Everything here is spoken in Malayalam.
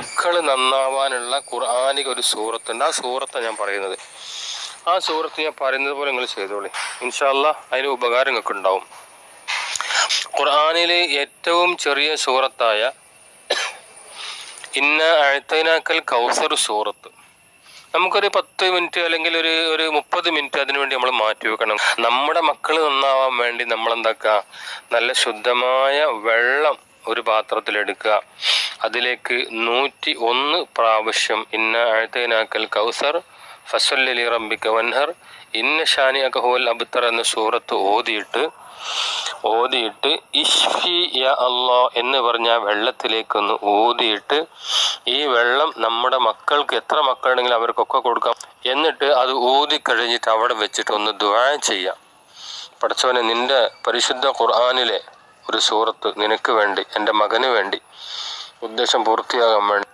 മക്കൾ നന്നാവാനുള്ള ഖുർആനിക ഒരു സൂറത്തുണ്ട്. ആ സൂറത്താണ് ഞാൻ പറയുന്നത്. ആ സൂറത്ത് ഞാൻ പറയുന്നത് പോലെ നിങ്ങൾ ചെയ്തോളി. ഇൻഷാ അല്ലാഹ് അതിന് ഉപകാരം നിങ്ങൾക്ക് ഉണ്ടാവും. ഖുർആനിലെ ഏറ്റവും ചെറിയ സൂറത്തായ ഇന്ന അഅ്തൈനാക്കൽ കൗസർ സൂറത്ത് നമുക്കൊരു 10 മിനിറ്റ് അല്ലെങ്കിൽ ഒരു 30 മിനിറ്റ് അതിനുവേണ്ടി നമ്മൾ മാറ്റി വെക്കണം. നമ്മുടെ മക്കൾ നന്നാവാൻ വേണ്ടി നമ്മൾ എന്താക്കുക, നല്ല ശുദ്ധമായ വെള്ളം ഒരു പാത്രത്തിലെടുക്കുക. അതിലേക്ക് 101 പ്രാവശ്യം ഇന്ന അഅ്തൈനാക്കൽ കൗസർ ഫസല്ലി ലിറബ്ബിക വൻഹർ ഇന്ന ഷാനിഅക ഹുവൽ അബ്തർ എന്ന സൂറത്ത് ഓതിയിട്ട് ഇഷ്ഫി യാ അല്ലാ എന്ന് പറഞ്ഞ വെള്ളത്തിലേക്കൊന്ന് ഊതിയിട്ട് ഈ വെള്ളം നമ്മുടെ മക്കൾക്ക്, എത്ര മക്കളുണ്ടെങ്കിലും അവർക്കൊക്കെ കൊടുക്കാം. എന്നിട്ട് അത് ഊതി കഴിഞ്ഞിട്ട് അവിടെ വെച്ചിട്ട് ഒന്ന് ദുആ ചെയ്യാം. പടച്ചവനെ, നിന്റെ പരിശുദ്ധ ഖുർആനിലെ ഒരു സൂറത്ത് നിനക്ക് വേണ്ടി, എൻ്റെ മകന് വേണ്ടി, ഉദ്ദേശം പൂർത്തിയാകാൻ വേണ്ടി